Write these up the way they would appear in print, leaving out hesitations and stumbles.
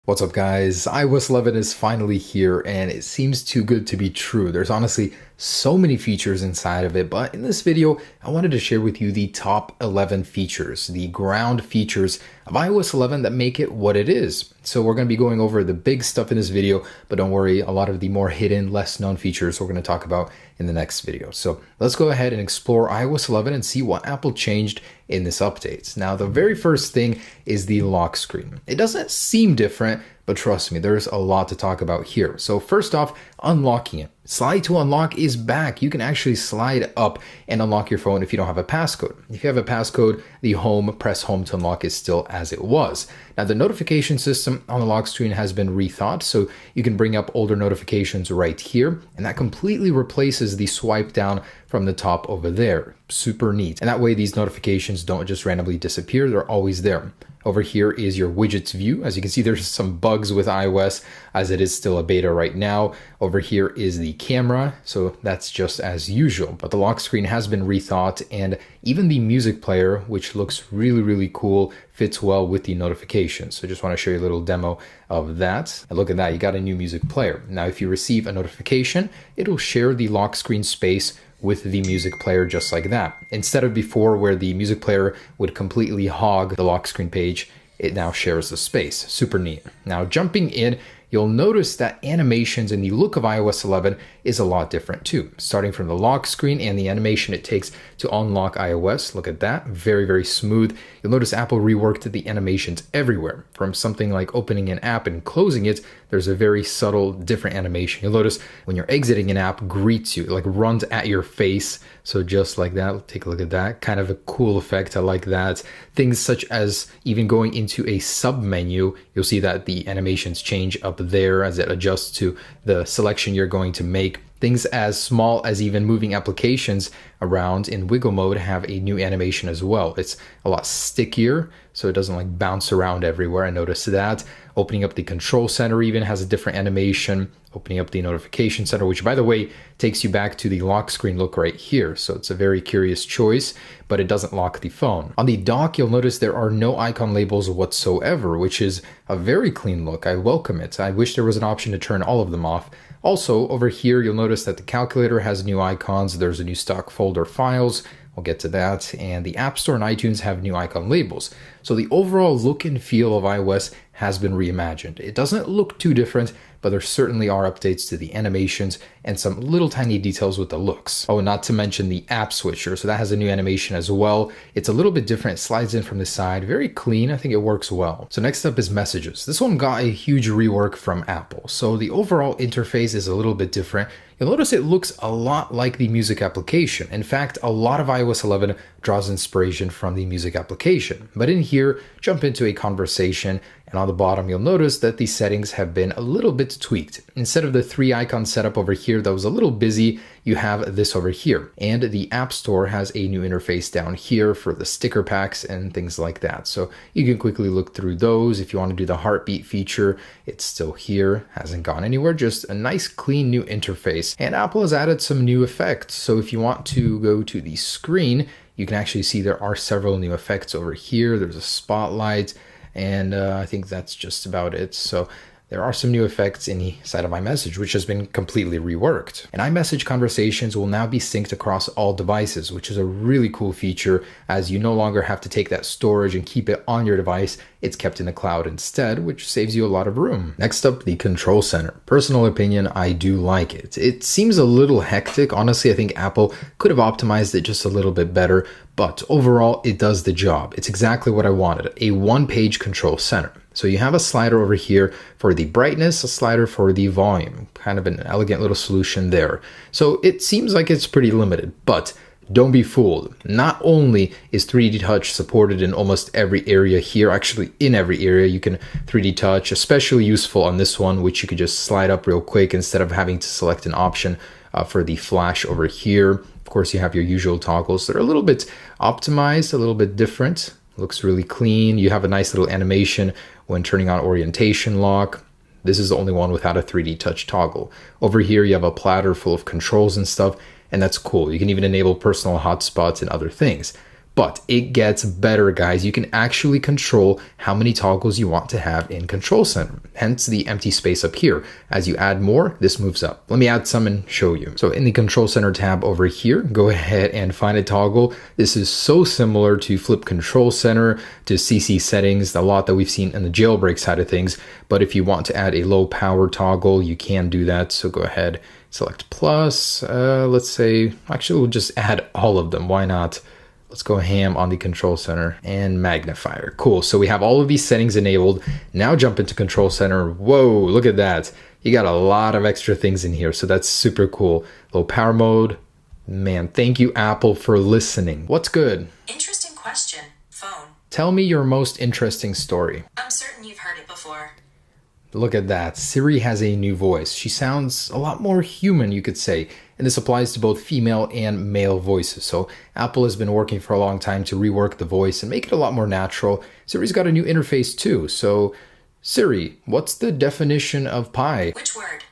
What's up guys, iOS 11 is finally here and it seems too good to be true. There's honestly so many features inside of it, but in this video, I wanted to share with you the top 11 features, the ground features of iOS 11 that make it what it is. So we're going to be going over the big stuff in this video, but don't worry, a lot of the more hidden, less known features we're going to talk about in the next video. So let's go ahead and explore iOS 11 and see what Apple changed in this update. Now, the very first thing is the lock screen. It doesn't seem different, but trust me, there's a lot to talk about here. So first off, unlocking it. Slide to unlock is back. You can actually slide up and unlock your phone if you don't have a passcode. If you have a passcode, the press home to unlock is still as it was. Now the notification system on the lock screen has been rethought, so you can bring up older notifications right here, and that completely replaces the swipe down from the top over there. Super neat. And that way these notifications don't just randomly disappear, they're always there. Over here is your widgets view. As you can see, there's some bugs with iOS as it is still a beta right now. Over here is the camera, so that's just as usual. But the lock screen has been rethought, and even the music player, which looks really cool, fits well with the notifications. So just want to show you a little demo of that. And look at that, you got a new music player. Now, if you receive a notification, it'll share the lock screen space with the music player just like that. Instead of before where the music player would completely hog the lock screen page, it now shares the space. Super neat. Now jumping in, you'll notice that animations and the look of iOS 11 is a lot different too. Starting from the lock screen and the animation it takes to unlock iOS. Look at that, very smooth. You'll notice Apple reworked the animations everywhere. From something like opening an app and closing it, there's a very subtle different animation. You'll notice when you're exiting an app, greets you, like runs at your face. So just like that, take a look at that. Kind of a cool effect, I like that. Things such as even going into a sub menu, you'll see that the animations change up there as it adjusts to the selection you're going to make. Things as small as even moving applications around in wiggle mode have a new animation as well. It's a lot stickier, so it doesn't like bounce around everywhere. I noticed that. Opening up the control center even has a different animation. Opening up the notification center, which by the way, takes you back to the lock screen look right here. So it's a very curious choice, but it doesn't lock the phone. On the dock, you'll notice there are no icon labels whatsoever, which is a very clean look. I welcome it. I wish there was an option to turn all of them off. Also, over here, you'll notice that the calculator has new icons. There's a new stock folder files. We'll get to that. And the App Store and iTunes have new icon labels. So the overall look and feel of iOS has been reimagined. It doesn't look too different, but there certainly are updates to the animations and some little tiny details with the looks. Oh, not to mention the app switcher. So that has a new animation as well. It's a little bit different. It slides in from the side. Very clean. I think it works well. So next up is messages. This one got a huge rework from Apple. So the overall interface is a little bit different. You'll notice it looks a lot like the music application. In fact, a lot of iOS 11 draws inspiration from the music application. But in here, jump into a conversation, and on the bottom, you'll notice that the settings have been a little bit tweaked. Instead of the 3 icon setup over here that was a little busy, you have this over here. And the App Store has a new interface down here for the sticker packs and things like that. So you can quickly look through those. If you want to do the heartbeat feature, it's still here, hasn't gone anywhere, just a nice clean new interface. And Apple has added some new effects. So if you want to go to the screen, you can actually see there are several new effects over here. There's a spotlight, and I think that's just about it. So there are some new effects inside of iMessage, which has been completely reworked. And iMessage conversations will now be synced across all devices, which is a really cool feature, as you no longer have to take that storage and keep it on your device. It's kept in the cloud instead, which saves you a lot of room. Next up, the control center. Personal opinion, I do like it. It seems a little hectic. Honestly, I think Apple could have optimized it just a little bit better, but overall, it does the job. It's exactly what I wanted, a one-page control center. So you have a slider over here for the brightness, a slider for the volume, kind of an elegant little solution there. So it seems like it's pretty limited, but don't be fooled. Not only is 3D Touch supported in almost every area here, actually in every area you can 3D Touch, especially useful on this one, which you could just slide up real quick instead of having to select an option for the flash over here. Of course, you have your usual toggles that are a little bit optimized, a little bit different. Looks really clean. You have a nice little animation when turning on orientation lock. This is the only one without a 3D touch toggle. Over here, you have a platter full of controls and stuff, and that's cool. You can even enable personal hotspots and other things. But it gets better, guys. You can actually control how many toggles you want to have in Control Center, hence the empty space up here. As you add more, this moves up. Let me add some and show you. So in the Control Center tab over here, go ahead and find a toggle. This is so similar to Flip Control Center, to CC settings, a lot that we've seen in the jailbreak side of things. But if you want to add a low power toggle, you can do that. So go ahead, select plus. Let's say, actually, we'll just add all of them. Why not? Let's go ham on the Control Center and magnifier. Cool. So we have all of these settings enabled. Now jump into Control Center. Whoa, look at that. You got a lot of extra things in here. So that's super cool. Low power mode. Man, thank you, Apple, for listening. What's good? Interesting question. Phone. Tell me your most interesting story. I'm certain you've heard it before. Look at that. Siri has a new voice. She sounds a lot more human, you could say. And this applies to both female and male voices. So Apple has been working for a long time to rework the voice and make it a lot more natural. Siri's got a new interface too. So Siri, what's the definition of pi? Which word?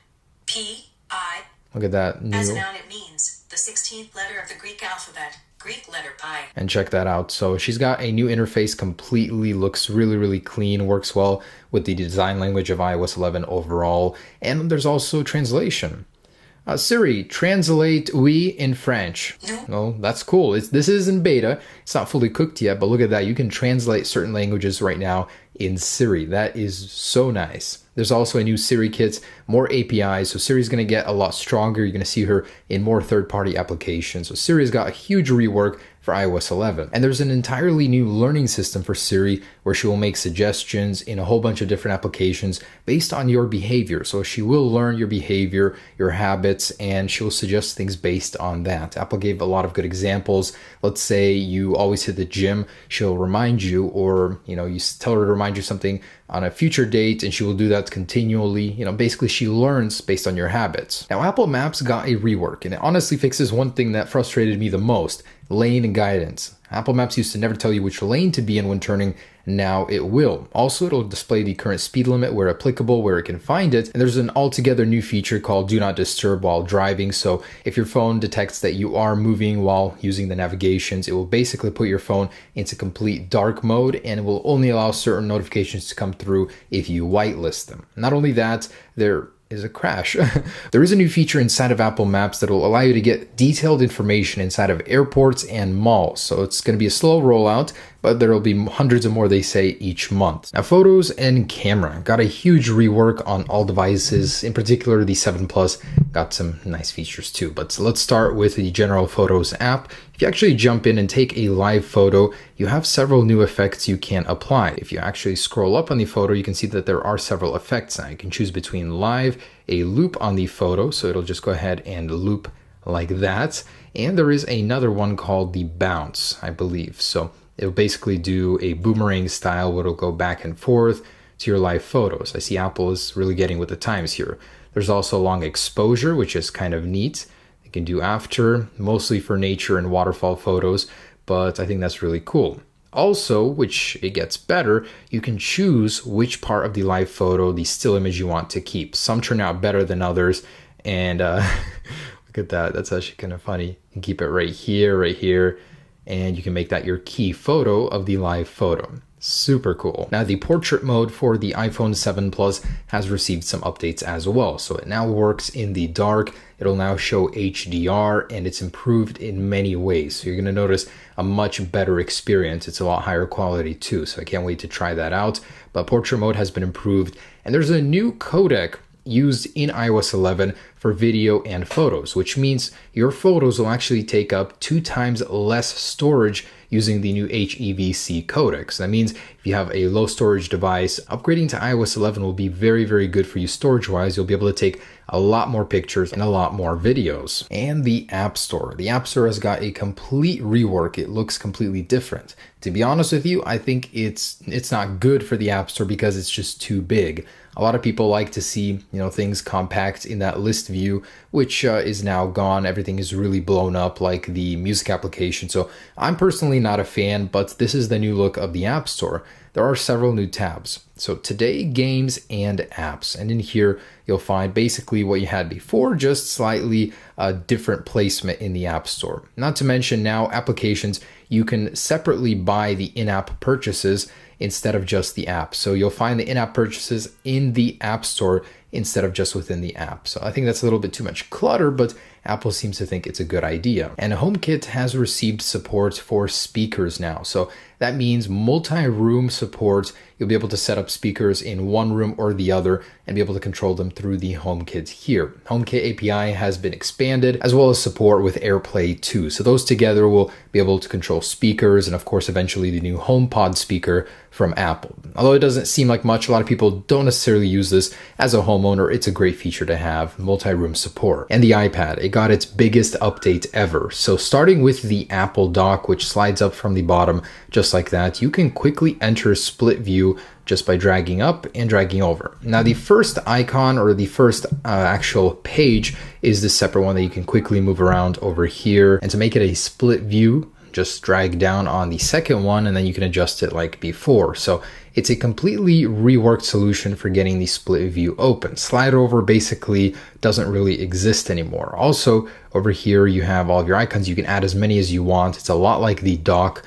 P-I. Look at that. As a noun, it means the 16th letter of the Greek alphabet. Greek letter pi. And check that out. So she's got a new interface, completely looks really, really clean, works well with the design language of iOS 11 overall. And there's also translation. Siri, translate oui in French. No. Oh, that's cool. This is in beta. It's not fully cooked yet, but look at that. You can translate certain languages right now in Siri. That is so nice. There's also a new Siri kit, more APIs, so Siri's going to get a lot stronger. You're going to see her in more third-party applications. So Siri's got a huge rework for iOS 11. And there's an entirely new learning system for Siri where she will make suggestions in a whole bunch of different applications based on your behavior. So she will learn your behavior, your habits, and she'll suggest things based on that. Apple gave a lot of good examples. Let's say you always hit the gym, she'll remind you, or you tell her to remind you something on a future date, and she will do that continually. Basically she learns based on your habits. Now, Apple Maps got a rework, and it honestly fixes one thing that frustrated me the most: lane guidance. Apple Maps used to never tell you which lane to be in when turning. Now it will. Also, it'll display the current speed limit where applicable, where it can find it. And there's an altogether new feature called Do Not Disturb while driving. So if your phone detects that you are moving while using the navigations, it will basically put your phone into complete dark mode, and it will only allow certain notifications to come through if you whitelist them. Not only that, there is a crash. There is a new feature inside of Apple Maps that will allow you to get detailed information inside of airports and malls. So it's going to be a slow rollout, but there will be hundreds of more, they say, each month. Now, photos and camera got a huge rework on all devices. In particular, the 7 Plus got some nice features too. But let's start with the general Photos app. If you actually jump in and take a live photo, you have several new effects you can apply. If you actually scroll up on the photo, you can see that there are several effects now. You can choose between live, a loop on the photo, so it'll just go ahead and loop like that. And there is another one called the bounce, I believe. So it'll basically do a boomerang style where it'll go back and forth to your live photos. I see Apple is really getting with the times here. There's also long exposure, which is kind of neat. You can do after, mostly for nature and waterfall photos, but I think that's really cool. Also, which it gets better, you can choose which part of the live photo, the still image you want to keep. Some turn out better than others, and look at that. That's actually kind of funny. You can keep it right here, and you can make that your key photo of the live photo. Super cool. Now, the portrait mode for the iPhone 7 Plus has received some updates as well. So it now works in the dark. It'll now show HDR, and it's improved in many ways. So you're going to notice a much better experience. It's a lot higher quality too. So I can't wait to try that out. But portrait mode has been improved, and there's a new codec used in iOS 11 for video and photos, which means your photos will actually take up 2 times less storage using the new HEVC codec. So that means if you have a low storage device, upgrading to iOS 11 will be very, very good for you storage-wise. You'll be able to take a lot more pictures and a lot more videos. And the App Store. The App Store has got a complete rework. It looks completely different. To be honest with you, I think it's not good for the App Store because it's just too big. A lot of people like to see, things compact in that list view, which is now gone. Everything is really blown up, like the music application. So I'm personally not a fan, but this is the new look of the App Store. there are several new tabs. So today, games and apps. And in here, you'll find basically what you had before, just slightly different placement in the App Store. Not to mention now applications, you can separately buy the in-app purchases instead of just the app. So you'll find the in-app purchases in the App Store instead of just within the app. So I think that's a little bit too much clutter, but Apple seems to think it's a good idea. And HomeKit has received support for speakers now. So that means multi-room support. You'll be able to set up speakers in one room or the other and be able to control them through the HomeKit here. HomeKit API has been expanded, as well as support with AirPlay 2. So those together will be able to control speakers and of course eventually the new HomePod speaker from Apple. Although it doesn't seem like much, a lot of people don't necessarily use this as a homeowner. It's a great feature to have, multi-room support. And the iPad, it got its biggest update ever. So starting with the Apple dock, which slides up from the bottom just like that, you can quickly enter split view just by dragging up and dragging over. Now the first icon or the first actual page is the separate one that you can quickly move around over here. And to make it a split view, just drag down on the second one and then you can adjust it like before. So it's a completely reworked solution for getting the split view open. Slide over basically doesn't really exist anymore. Also over here you have all of your icons. You can add as many as you want. It's a lot like the dock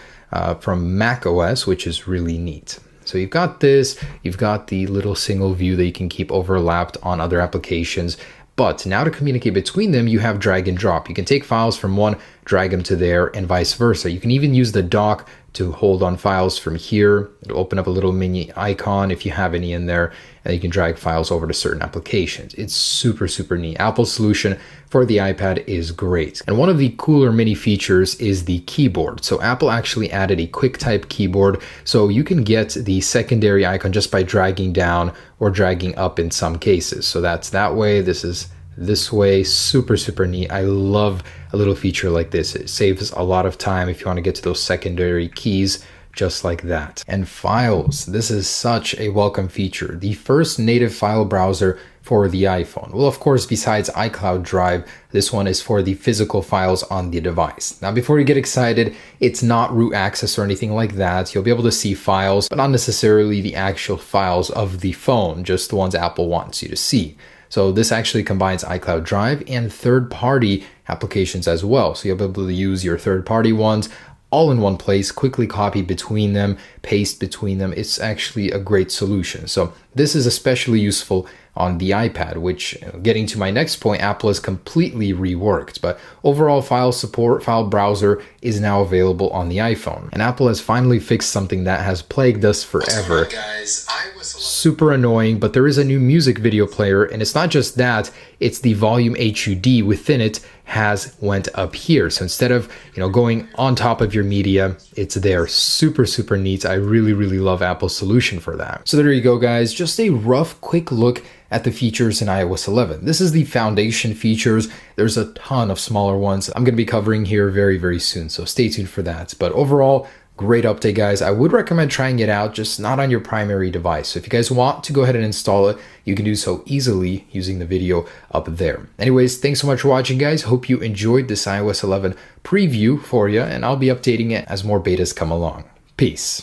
from Mac OS, which is really neat. So you've got this, you've got the little single view that you can keep overlapped on other applications. But now to communicate between them, you have drag and drop. You can take files from one, drag them to there, and vice versa. You can even use the dock to hold on files from here. It'll open up a little mini icon if you have any in there, and you can drag files over to certain applications. It's super, super neat. Apple's solution for the iPad is great. And one of the cooler mini features is the keyboard. So Apple actually added a QuickType keyboard, so you can get the secondary icon just by dragging down or dragging up in some cases. So that's that way. This is this way. Super, super neat. I love a little feature like this. It saves a lot of time if you want to get to those secondary keys just like that. And files, this is such a welcome feature. The first native file browser for the iPhone. Well, of course, besides iCloud Drive, this one is for the physical files on the device. Now, before you get excited, it's not root access or anything like that. You'll be able to see files, but not necessarily the actual files of the phone, just the ones Apple wants you to see. So this actually combines iCloud Drive and third-party applications as well. So you'll be able to use your third-party ones all in one place, quickly copy between them, paste between them. It's actually a great solution. So this is especially useful on the iPad, which, getting to my next point, Apple has completely reworked. But overall file support, file browser is now available on the iPhone. And Apple has finally fixed something that has plagued us forever. What's going on, guys? Super annoying, but there is a new music video player, and it's not just that, it's the volume HUD within it has went up here. So instead of, going on top of your media, it's there. Super, super neat. I really, really love Apple's solution for that. So there you go, guys. Just a rough, quick look at the features in iOS 11. This is the foundation features. There's a ton of smaller ones I'm going to be covering here very, very soon. So stay tuned for that. But overall, great update, guys. I would recommend trying it out, just not on your primary device. So if you guys want to go ahead and install it, you can do so easily using the video up there. Anyways, thanks so much for watching, guys. Hope you enjoyed this iOS 11 preview for you, and I'll be updating it as more betas come along. Peace.